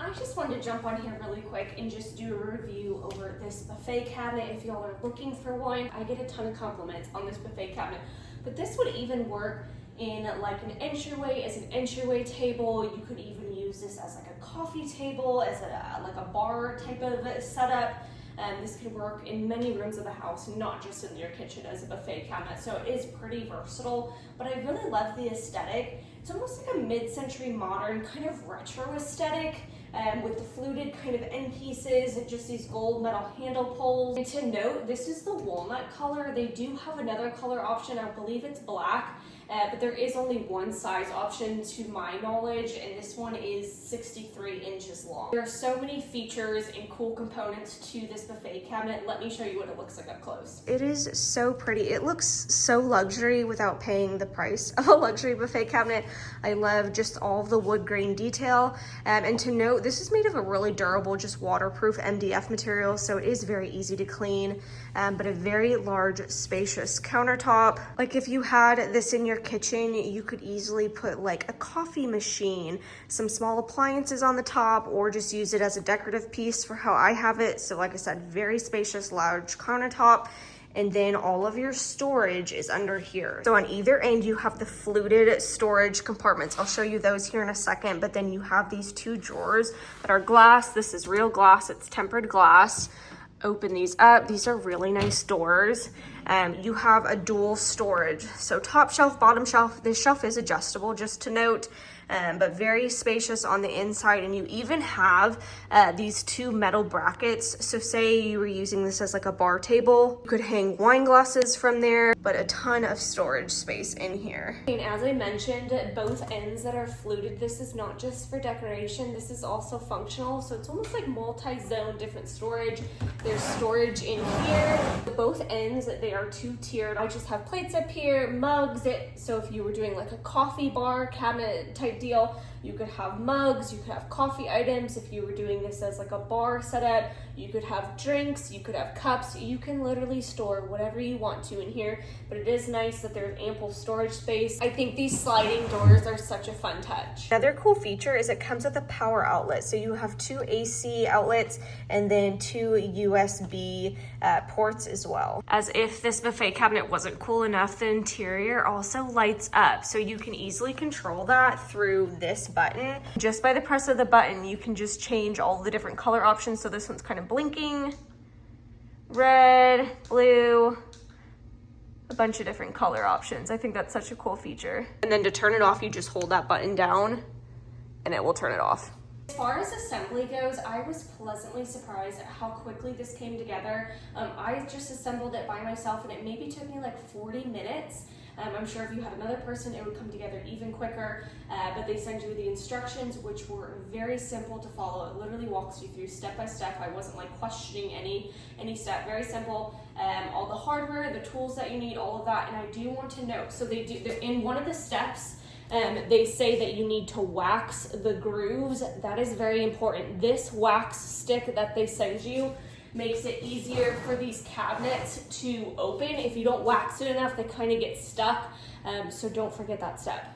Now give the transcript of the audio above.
I just wanted to jump on here really quick and just do a review over this buffet cabinet. If y'all are looking for one, I get a ton of compliments on this buffet cabinet, but this would even work in like an entryway, as an entryway table. You could even use this as like a coffee table, as like a bar type of setup. This could work in many rooms of the house, not just in your kitchen as a buffet cabinet. So it is pretty versatile, but I really love the aesthetic. It's almost like a mid-century modern kind of retro aesthetic. With the fluted kind of end pieces and just these gold metal handle poles. And to note, this is the walnut color. They do have another color option, I believe it's black, but there is only one size option to my knowledge, and this one is 63 inches long. There are so many features and cool components to this buffet cabinet. Let me show you what it looks like up close. It is so pretty. It looks so luxury without paying the price of a luxury buffet cabinet. I love just all of the wood grain detail, and to note, this is made of a really durable, just waterproof MDF material, so it is very easy to clean, but a very large, spacious countertop. Like if you had this in your kitchen, you could easily put like a coffee machine, some small appliances on the top, or just use it as a decorative piece for how I have it. So like I said, very spacious, large countertop. And then all of your storage is under here. So on either end, you have the fluted storage compartments. I'll show you those here in a second, but then you have these two drawers that are glass. This is real glass, it's tempered glass. Open these up. These are really nice doors. You have a dual storage. So top shelf, bottom shelf. This shelf is adjustable, just to note, but very spacious on the inside. And you even have these two metal brackets. So say you were using this as like a bar table, you could hang wine glasses from there, but a ton of storage space in here. And as I mentioned, both ends that are fluted, this is not just for decoration, this is also functional. So it's almost like multi-zone, different storage. There's storage in here. Both ends, they are two-tiered. I just have plates up here, mugs. So if you were doing like a coffee bar cabinet type deal, you could have mugs, you could have coffee items. If you were doing this as like a bar setup, you could have drinks, you could have cups. You can literally store whatever you want to in here, but it is nice that there's ample storage space. I think these sliding doors are such a fun touch. Another cool feature is it comes with a power outlet. So you have two AC outlets and then two USB ports as well. As if this buffet cabinet wasn't cool enough, the interior also lights up. So you can easily control that through this button. Just by the press of the button, you can just change all the different color options. So this one's kind of blinking, red, blue, a bunch of different color options. I think that's such a cool feature. And then to turn it off, you just hold that button down and it will turn it off. As far as assembly goes, I was pleasantly surprised at how quickly this came together. I just assembled it by myself and it maybe took me like 40 minutes. I'm sure if you had another person, it would come together even quicker, but they send you the instructions, which were very simple to follow. It literally walks you through step by step. I wasn't like questioning any step, very simple. All the hardware, the tools that you need, all of that. And I do want to note, so they do, in one of the steps, they say that you need to wax the grooves. That is very important. This wax stick that they send you makes it easier for these cabinets to open. If you don't wax it enough, they kind of get stuck. So don't forget that step.